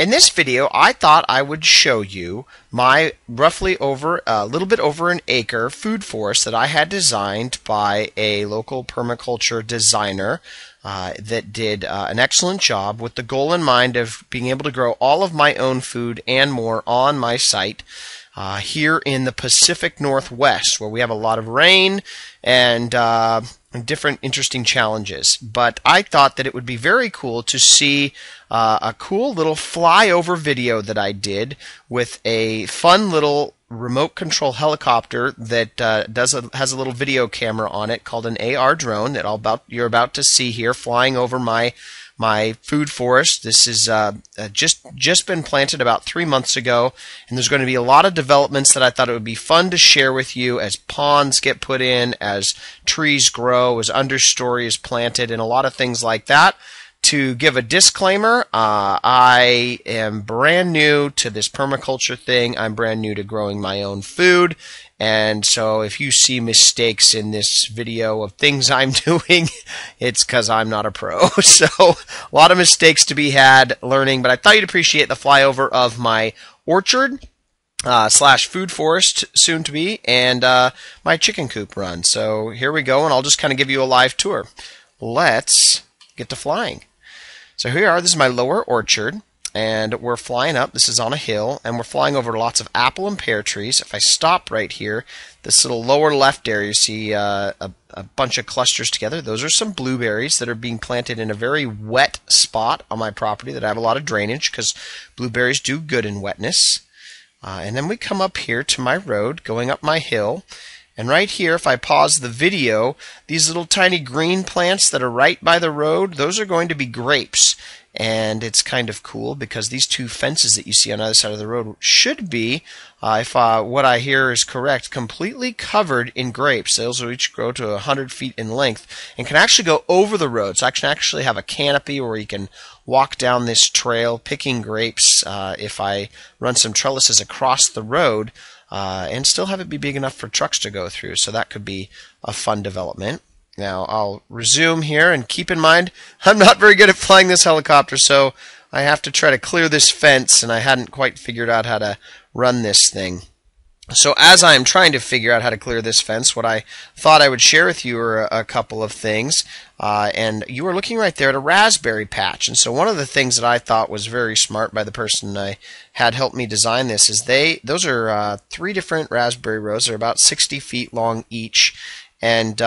In this video, I thought I would show you my roughly a little bit over an acre food forest that I had designed by a local permaculture designer that did an excellent job with the goal in mind of being able to grow all of my own food and more on my site here in the Pacific Northwest, where we have a lot of rain and different interesting challenges. But I thought that it would be very cool to see a cool little flyover video that I did with a fun little remote control helicopter that has a little video camera on it called an AR drone that you're about to see here flying over my food forest. This is just been planted about 3 months ago, and there's going to be a lot of developments that I thought it would be fun to share with you as ponds get put in, as trees grow, as understory is planted, and a lot of things like that. To give a disclaimer, I am brand new to this permaculture thing. I'm brand new to growing my own food. And so if you see mistakes in this video of things I'm doing, it's because I'm not a pro. So a lot of mistakes to be had learning, but I thought you'd appreciate the flyover of my orchard slash food forest soon to be, and my chicken coop run. So here we go, and I'll just kind of give you a live tour. Let's get to flying. So here we are. This is my lower orchard, and we're flying up. This is on a hill, and we're flying over lots of apple and pear trees. If I stop right here, this little lower left area, you see a bunch of clusters together. Those are some blueberries that are being planted in a very wet spot on my property that I have a lot of drainage, because blueberries do good in wetness. And then we come up here to my road going up my hill. And right here, if I pause the video, these little tiny green plants that are right by the road, those are going to be grapes. And it's kind of cool because these two fences that you see on either side of the road should be, if what I hear is correct, completely covered in grapes. Those will each grow to 100 feet in length and can actually go over the road. So I can actually have a canopy where you can walk down this trail picking grapes if I run some trellises across the road. And still have it be big enough for trucks to go through. So that could be a fun development. Now I'll resume here, and keep in mind I'm not very good at flying this helicopter, so I have to try to clear this fence, and I hadn't quite figured out how to run this thing. So as I'm trying to figure out how to clear this fence, what I thought I would share with you are a couple of things. And you are looking right there at a raspberry patch. And so one of the things that I thought was very smart by the person I had helped me design this is those are 3 different raspberry rows. They're about 60 feet long each. And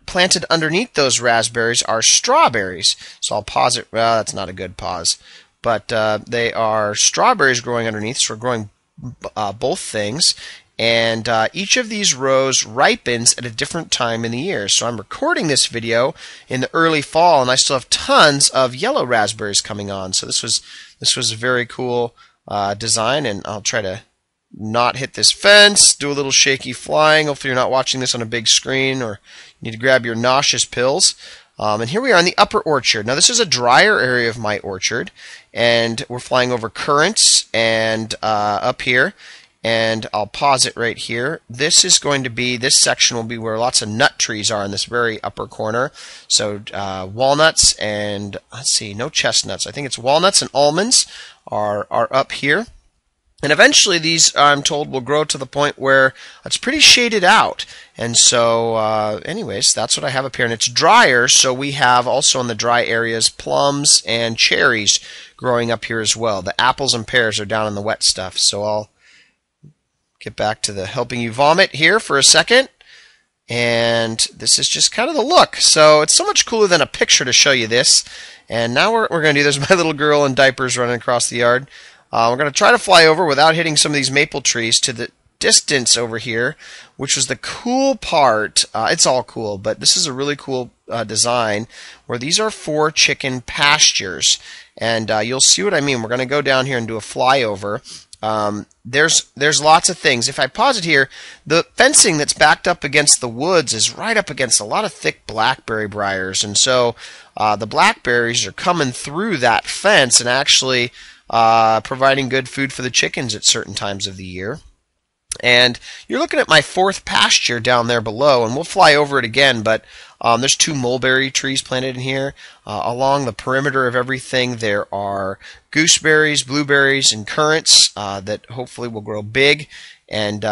planted underneath those raspberries are strawberries. So I'll pause it. Well, that's not a good pause. But they are strawberries growing underneath. So we're growing both things, and each of these rows ripens at a different time in the year. So I'm recording this video in the early fall, and I still have tons of yellow raspberries coming on. So this was a very cool design, and I'll try to not hit this fence, do a little shaky flying. Hopefully you're not watching this on a big screen, or you need to grab your nauseous pills. And here we are in the upper orchard. Now this is a drier area of my orchard, and we're flying over currants and up here, and I'll pause it right here. This section will be where lots of nut trees are in this very upper corner. So walnuts and, let's see, no chestnuts. I think it's walnuts and almonds are up here. And eventually these, I'm told, will grow to the point where it's pretty shaded out. And so, anyways, that's what I have up here. And it's drier, so we have also in the dry areas plums and cherries growing up here as well. The apples and pears are down in the wet stuff. So I'll get back to the helping you vomit here for a second. And this is just kind of the look. So it's so much cooler than a picture to show you this. And now we're going to do, there's my little girl in diapers running across the yard. We're going to try to fly over without hitting some of these maple trees to the distance over here, which was the cool part. It's all cool, but this is a really cool design where these are 4 chicken pastures. And you'll see what I mean. We're going to go down here and do a flyover. There's lots of things. If I pause it here, the fencing that's backed up against the woods is right up against a lot of thick blackberry briars. And so the blackberries are coming through that fence and actually providing good food for the chickens at certain times of the year. And you're looking at my 4th pasture down there below, and we'll fly over it again, but There's 2 mulberry trees planted in here. Along the perimeter of everything, there are gooseberries, blueberries, and currants that hopefully will grow big. And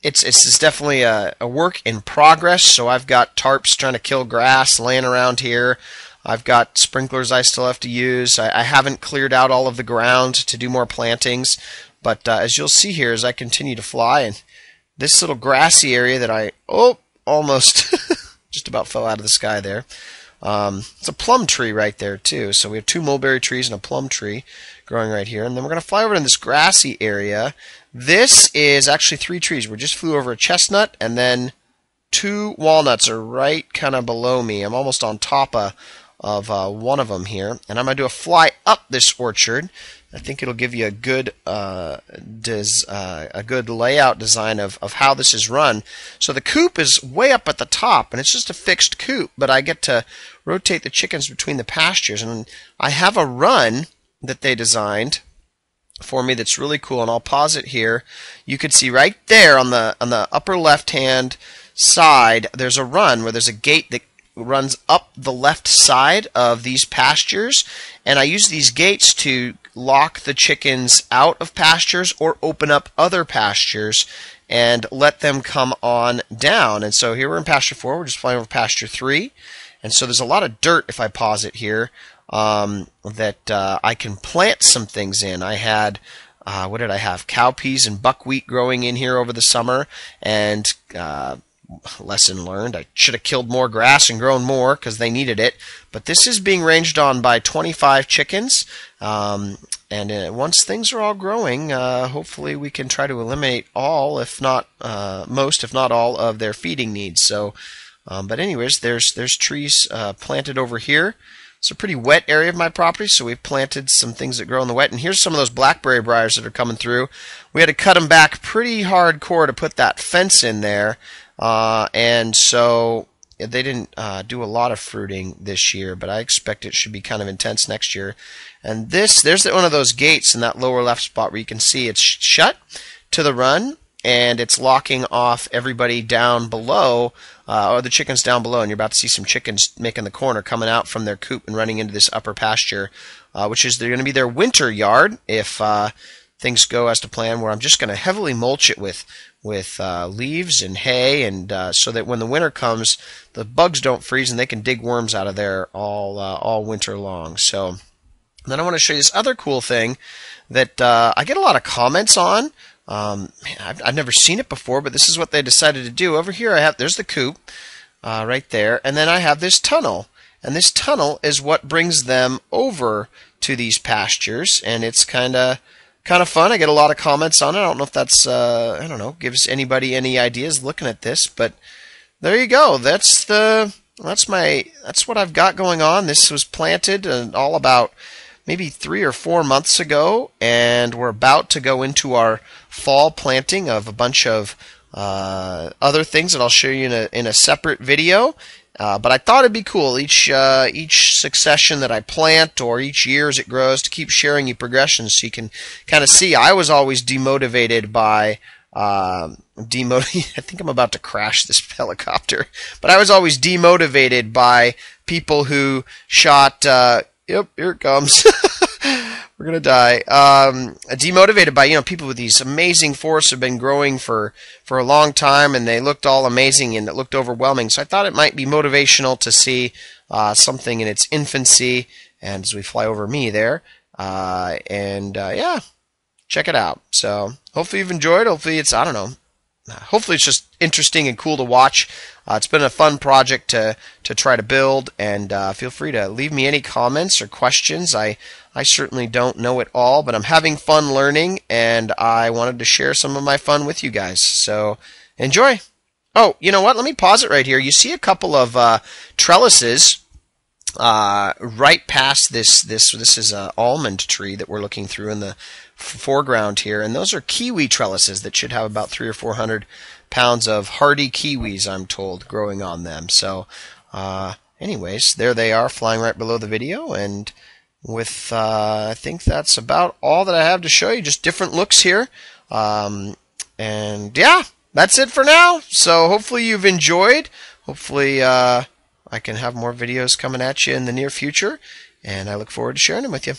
it's definitely a work in progress. So I've got tarps trying to kill grass laying around here. I've got sprinklers I still have to use. I haven't cleared out all of the ground to do more plantings. But as you'll see here as I continue to fly, and this little grassy area that I almost just about fell out of the sky there. It's a plum tree right there too. So we have 2 mulberry trees and a plum tree growing right here. And then we're going to fly over in this grassy area. This is actually 3 trees. We just flew over a chestnut, and then 2 walnuts are right kind of below me. I'm almost on top of one of them here. And I'm going to do a fly up this orchard. I think it'll give you a good layout design of how this is run. So the coop is way up at the top, and it's just a fixed coop, but I get to rotate the chickens between the pastures. And I have a run that they designed for me that's really cool, and I'll pause it here. You can see right there on the upper left-hand side, there's a run where there's a gate that runs up the left side of these pastures, and I use these gates to lock the chickens out of pastures or open up other pastures and let them come on down. And so here we're in pasture 4, we're just flying over pasture 3, and so there's a lot of dirt, if I pause it here, that I can plant some things in. I had what did I have? Cowpeas and buckwheat growing in here over the summer, and lesson learned, I should have killed more grass and grown more because they needed it. But this is being ranged on by 25 chickens, and once things are all growing, hopefully we can try to eliminate all, if not most, if not all, of their feeding needs. So, but anyways, there's trees planted over here. It's a pretty wet area of my property, so we've planted some things that grow in the wet. And here's some of those blackberry briars that are coming through. We had to cut them back pretty hardcore to put that fence in there. And so they didn't do a lot of fruiting this year, but I expect it should be kind of intense next year. And there's one of those gates in that lower left spot where you can see it's shut to the run, and it's locking off everybody down below, or the chickens down below, and you're about to see some chickens making the corner, coming out from their coop and running into this upper pasture, which is going to be their winter yard if things go as to plan, where I'm just going to heavily mulch it with leaves and hay, and so that when the winter comes, the bugs don't freeze and they can dig worms out of there all winter long. So then I want to show you this other cool thing that I get a lot of comments on. I've never seen it before, but this is what they decided to do. Over here there's the coop right there, and then I have this tunnel, and this tunnel is what brings them over to these pastures, and it's kind of fun. I get a lot of comments on it. I don't know if that's gives anybody any ideas looking at this, but there you go. That's what I've got going on. This was planted all about maybe 3 or 4 months ago, and we're about to go into our fall planting of a bunch of other things that I'll show you in a separate video. But I thought it'd be cool each succession that I plant, or each year as it grows, to keep sharing you progressions so you can kind of see. I was always demotivated by I think I'm about to crash this helicopter, but I was always demotivated by people who shot. Yep, here it comes. We're gonna die. Demotivated by people with these amazing forests have been growing for a long time, and they looked all amazing and it looked overwhelming. So I thought it might be motivational to see something in its infancy. And as we fly over me there, yeah, check it out. So hopefully you've enjoyed. Hopefully it's hopefully it's just interesting and cool to watch. It's been a fun project to try to build, and feel free to leave me any comments or questions. I certainly don't know it all, but I'm having fun learning, and I wanted to share some of my fun with you guys. So enjoy. Oh, you know what? Let me pause it right here. You see a couple of trellises right past this. This is an almond tree that we're looking through in the foreground here, and those are kiwi trellises that should have about 300 or 400 pounds of hardy kiwis, I'm told, growing on them. So anyways, there they are flying right below the video, and with I think that's about all that I have to show you, just different looks here, and yeah, that's it for now. So hopefully you've enjoyed. hopefully I can have more videos coming at you in the near future, and I look forward to sharing them with you.